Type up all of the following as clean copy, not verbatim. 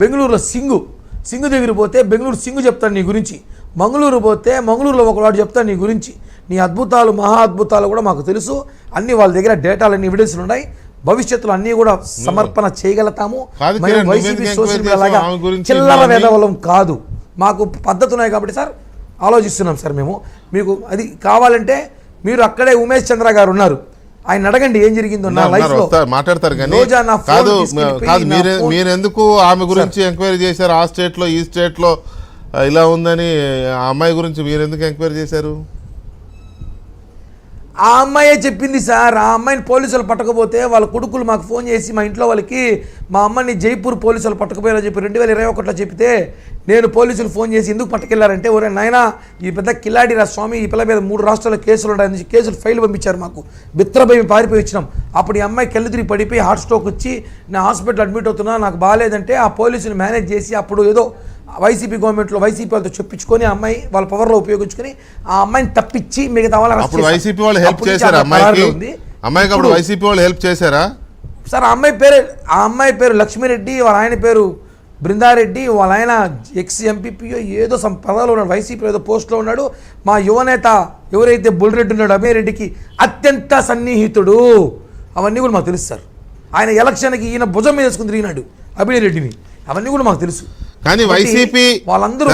బెంగళూరులో సింగు దగ్గర పోతే బెంగళూరు సింగు చెప్తాను నీ గురించి, మంగళూరు పోతే మంగళూరులో ఒకవాడు చెప్తాను నీ గురించి. నీ అద్భుతాలు మహా అద్భుతాలు కూడా మాకు తెలుసు, అన్ని వాళ్ళ దగ్గర డేటాలన్నీ ఎవిడెన్స్లు ఉన్నాయి. భవిష్యత్తులో అన్నీ కూడా సమర్పణ చేయగలుగుతాము. మనం వైసీపీ సోషల్ మీడియా లాగా చిల్లర వేదవలం కాదు, మాకు పద్ధతి ఉన్నాయి కాబట్టి సార్ ఆలోచిస్తున్నాం సార్ మేము. మీకు అది కావాలంటే మీరు అక్కడే ఉమేష్ చంద్ర గారు ఉన్నారు, ఆయన అడగండి ఏం జరిగిందో నా లైఫ్ లో మాట్లాడతారు. కానీ కాదు మీరెందుకు ఆమె గురించి ఎంక్వైరీ చేశారు? ఆ స్టేట్ లో ఈ స్టేట్ లో ఇలా ఉందని ఆ అమ్మాయి గురించి మీరు ఎందుకు ఎంక్వైరీ చేశారు? ఆ అమ్మాయే చెప్పింది సార్. ఆ అమ్మాయిని పోలీసులు పట్టకపోతే వాళ్ళ కొడుకులు మాకు ఫోన్ చేసి మా ఇంట్లో వాళ్ళకి మా అమ్మని జైపూర్ పోలీసులు పట్టకపోయారని చెప్పి 2021లో చెప్తే నేను పోలీసులు ఫోన్ చేసి ఎందుకు పట్టుకెళ్లారంటే, ఒరే నాయనా ఈ పెద్ద కిలాడి స్వామి ఈ పిల్ల మీద 3 రాష్ట్రాల కేసులు ఉన్నాయని కేసులు ఫైల్ పంపించారు మాకు. బిత్రభయం పారిపోయి వచ్చినాం. అప్పుడు ఈ అమ్మాయి కళ్ళుతిరిగి పడిపోయి హార్ట్ స్ట్రోక్ వచ్చి నేను హాస్పిటల్ అడ్మిట్ అవుతున్నా, నాకు బాగాలేదంటే ఆ పోలీసులు మేనేజ్ చేసి అప్పుడు ఏదో వైసీపీ గవర్నమెంట్లో వైసీపీ వాళ్ళతో చెప్పించుకొని ఆ అమ్మాయి వాళ్ళ పవర్లో ఉపయోగించుకొని ఆ అమ్మాయిని తప్పించి మిగతా వాళ్ళు వైసీపీ వాళ్ళు హెల్ప్ చేశారు. అమ్మాయికి అప్పుడు వైసీపీ వాళ్ళు హెల్ప్ చేశారా సార్? ఆ అమ్మాయి పేరు లక్ష్మీరెడ్డి, వాళ్ళ ఆయన పేరు బృందారెడ్డి, వాళ్ళ ఆయన ఎక్స్-ఎంపీపీయో ఏదో పదవిలో ఉన్నాడు, వైసీపీ ఏదో పోస్ట్లో ఉన్నాడు. మా యువనేత ఎవరైతే బుల్రెడ్డి ఉన్నాడో అభయరెడ్డికి అత్యంత సన్నిహితుడు. అవన్నీ కూడా మాకు తెలుసు సార్. ఆయన ఎలక్షన్కి ఈయన భుజం మీద వేసుకుని తిరిగినాడు అభిరెడ్డిని, అవన్నీ కూడా మాకు తెలుసు. కానీ వైసీపీ వాళ్ళందరూ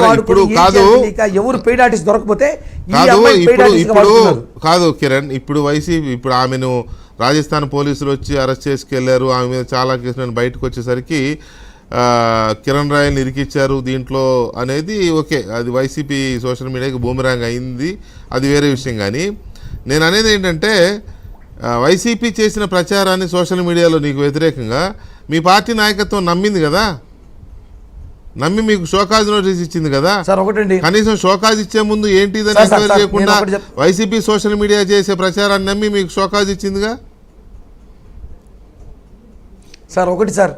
ఎవరు పెయిడ్ ఆర్టిస్ట్ దొరకపోతే కాదు కిరణ్, ఇప్పుడు వైసీపీ ఇప్పుడు ఆమెను రాజస్థాన్ పోలీసులు వచ్చి అరెస్ట్ చేసుకెళ్లారు, ఆమె మీద చాలా కేసులు బయటకు వచ్చేసరికి కిరణ్ రాయల్ని ఇరికిచ్చారు దీంట్లో అనేది ఓకే, అది వైసీపీ సోషల్ మీడియాకి బూమరాంగ్ అయింది, అది వేరే విషయం. కానీ నేను అనేది ఏంటంటే వైసీపీ చేసిన ప్రచారాన్ని సోషల్ మీడియాలో నీకు వ్యతిరేకంగా మీ పార్టీ నాయకత్వం నమ్మింది కదా, నమ్మి మీకు షోకాజ్ నోటీస్ ఇచ్చింది కదా. కనీసం షోకాజ్ ఇచ్చే ముందు ఏంటిదని ఎంక్వైరీ చేయకుండా వైసీపీ సోషల్ మీడియా చేసే ప్రచారాన్ని నమ్మి మీకు షోకాజ్ ఇచ్చిందిగా సార్. ఒకటి సార్,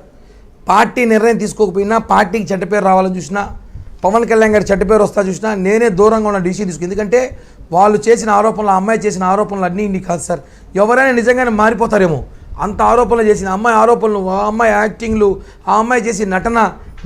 పార్టీ నిర్ణయం తీసుకోకపోయినా పార్టీకి చెడ్డ పేరు రావాలని చూసినా, పవన్ కళ్యాణ్ గారి చెడ్డ పేరు వస్తా చూసినా నేనే దూరంగా ఉన్న డిసిషన్ తీసుకు. ఎందుకంటే వాళ్ళు చేసిన ఆరోపణలు, అమ్మాయి చేసిన ఆరోపణలు అన్నీ ఇన్ని కాదు సార్. ఎవరైనా నిజంగానే మారిపోతారేమో అంత ఆరోపణలు చేసిన అమ్మాయి ఆరోపణలు, ఆ అమ్మాయి యాక్టింగ్లు, ఆ అమ్మాయి చేసిన నటన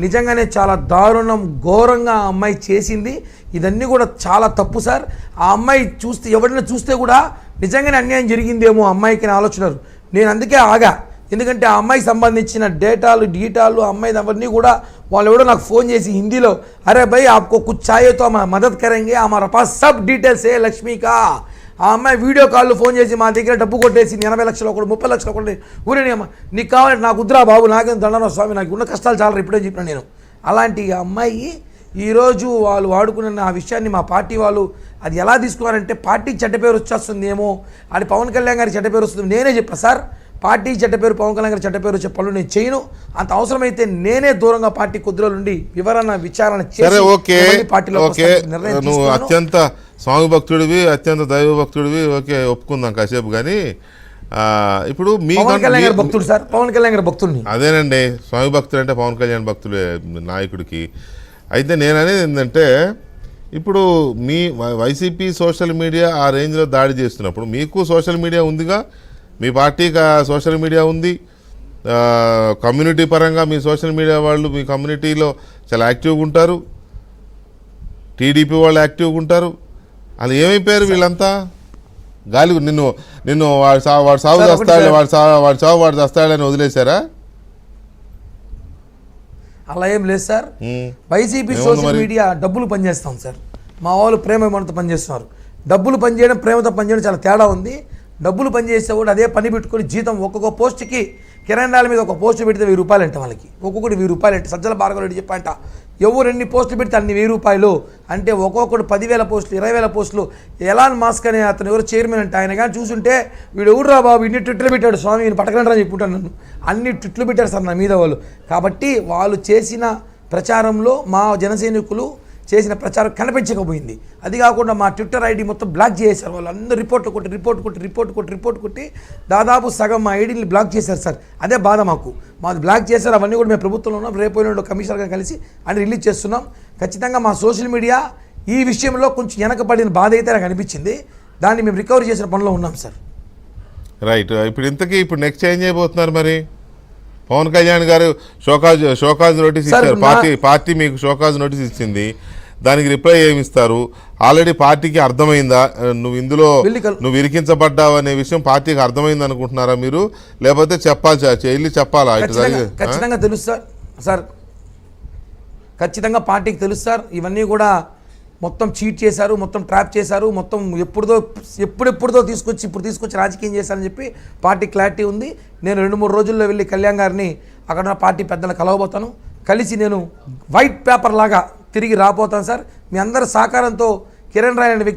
నిజంగానే చాలా దారుణం, ఘోరంగా ఆ అమ్మాయి చేసింది. ఇదన్నీ కూడా చాలా తప్పు సార్. ఆ అమ్మాయి చూస్తే ఎవరైనా చూస్తే కూడా నిజంగానే అన్యాయం జరిగిందేమో అమ్మాయికి అని ఆలోచనరు. నేను అందుకే ఆగా, ఎందుకంటే ఆ అమ్మాయికి సంబంధించిన డీటాలు అమ్మాయి అవన్నీ కూడా వాళ్ళు ఎవడో నాకు ఫోన్ చేసి హిందీలో, అరే భయ్ ఆప్కో కుచ్ చాయే తో మదద్ కరెంగే హమారా పాస్ సబ్ డీటెయిల్స్ ఏ లక్ష్మీకా. ఆ అమ్మాయి వీడియో కాల్లో ఫోన్ చేసి మా దగ్గర డబ్బు కొట్టేసి 80 లక్షలు ఒకటి 30 లక్షలు ఒకటి ఊరే అమ్మ నీకు కావాలంటే నాకు ఉద్రా బాబు, నాకేం దండనో స్వామి, నాకు ఉన్న కష్టాలు చాలా ఇప్పుడే చెప్పిన నేను. అలాంటి అమ్మాయి ఈరోజు వాళ్ళు వాడుకున్న ఆ విషయాన్ని మా పార్టీ వాళ్ళు అది ఎలా తీసుకున్నారంటే పార్టీకి చెడ్డ పేరు వచ్చేస్తుందేమో, అది పవన్ కళ్యాణ్ గారికి చెడ్డ పేరు వస్తుంది. నేనే చెప్పా సార్, పార్టీ చెడ్డ పేరు పవన్ కళ్యాణ్ గారి చెడ్డ పేరు వచ్చే పనులు నేను చేయను. అంత అవసరమైతే నేనే దూరంగా పార్టీ కొద్ది రోజుల నుండి విచారణ చేసి పార్టీలో నువ్వు అత్యంత స్వామి భక్తుడివి, అత్యంత దైవ భక్తుడివి, ఓకే ఒప్పుకుందాం కాసేపు. కానీ ఇప్పుడు మీ పవన్ కళ్యాణ్ గారి భక్తుడు సార్, పవన్ కళ్యాణ్ గారి భక్తుడిని అదేనండి, స్వామి భక్తుడు అంటే పవన్ కళ్యాణ్ భక్తుడే నాయకుడికి. అయితే నేను అనేది ఏంటంటే ఇప్పుడు మీ వైసీపీ సోషల్ మీడియా ఆ రేంజ్లో దాడి చేస్తున్నప్పుడు మీకు సోషల్ మీడియా ఉందిగా, మీ పార్టీకి సోషల్ మీడియా ఉంది, కమ్యూనిటీ పరంగా మీ సోషల్ మీడియా వాళ్ళు మీ కమ్యూనిటీలో చాలా యాక్టివ్గా ఉంటారు, టీడీపీ వాళ్ళు యాక్టివ్గా ఉంటారు. అలా ఏమైపోయారు వీళ్ళంతా? గాలి నిన్ను వాడు సాగు చేస్తాడు, వాడు చేస్తాడని వదిలేశారా? అలా ఏం లేదు సార్. వైసీపీ సోషల్ మీడియా డబ్బులు పనిచేస్తాం సార్, మా వాళ్ళు ప్రేమ మనతో పనిచేస్తున్నారు. డబ్బులు పనిచేయడం ప్రేమతో పనిచేయడం చాలా తేడా ఉంది. డబ్బులు పనిచేస్తే కూడా అదే పని పెట్టుకొని జీతం ఒక్కొక్క పోస్ట్కి కిరణ్ రాయల మీద ఒక పోస్టు పెడితే 1000 రూపాయలు అంట వాళ్ళకి, ఒక్కొక్కటి 1000 రూపాయలు అంటే. సజ్జల భార్గవ రెడ్డి చెప్పంట ఎవరు ఎన్ని పోస్టులు పెడితే అన్ని 1000 రూపాయలు అంటే, ఒక్కొక్కటి 10,000 పోస్టులు 20,000 పోస్టులు. ఎలాన్ మాస్క్ అనే అతను ఎవరు చైర్మన్ అంటే, ఆయన కానీ చూసుంటే వీడు ఎవరురా బాబు ఇన్ని ట్విట్లు పెట్టాడు స్వామి, నేను పట్టకండి అని చెప్పుకుంటాను. నన్ను అన్ని ట్విట్లు పెట్టారు సార్ నా మీద వాళ్ళు. కాబట్టి వాళ్ళు చేసిన ప్రచారంలో మా జనసైనికులు చేసిన ప్రచారం కనిపించకపోయింది. అది కాకుండా మా ట్విట్టర్ ఐడి మొత్తం బ్లాక్ చేశారు. వాళ్ళు అందరూ రిపోర్ట్ కొట్టి దాదాపు సగం మా ఐడీని బ్లాక్ చేశారు సార్. అదే బాధ మాది బ్లాక్ చేశారు. అవన్నీ కూడా మేము ప్రభుత్వంలో ఉన్నాం, రేపు కమిషనర్ గారు కలిసి అని రిలీజ్ చేస్తున్నాం. ఖచ్చితంగా మా సోషల్ మీడియా ఈ విషయంలో కొంచెం వెనకబడిన బాధ అయితే నాకు అనిపించింది. దాన్ని మేము రికవరీ చేసిన పనిలో ఉన్నాం సార్. రైట్. ఇప్పుడు నెక్స్ట్ ఏం చేయబోతున్నారు మరి? పవన్ కళ్యాణ్ గారు షోకాజ్ నోటీస్ సార్, ఇచ్చారు. పార్టీ మీకు షోకాజ్ నోటీస్ ఇచ్చింది. దానికి రిప్లై ఏమిస్తారు? ఆల్రెడీ పార్టీకి అర్థమైందా నువ్వు ఇందులో నువ్వు ఇరికించబడ్డావు అనే విషయం పార్టీకి అర్థమైంది అనుకుంటున్నారా మీరు? లేకపోతే వెళ్ళి చెప్పాలా? ఖచ్చితంగా తెలుసు సార్, ఖచ్చితంగా పార్టీకి తెలుసు సార్. ఇవన్నీ కూడా మొత్తం చీట్ చేశారు, మొత్తం ట్రాప్ చేశారు, మొత్తం ఎప్పుడెప్పుడుదో తీసుకొచ్చి రాజకీయం చేశారని చెప్పి పార్టీ క్లారిటీ ఉంది. నేను 2-3 రోజుల్లో వెళ్ళి కళ్యాణ్ గారిని అక్కడ ఉన్న పార్టీ పెద్దలు కలవబోతాను. కలిసి నేను వైట్ పేపర్ లాగా తిరిగి రాబోతాను సార్. మీ అందరి సహకారంతో కిరణ్ రాయ్ అనే వ్యక్తి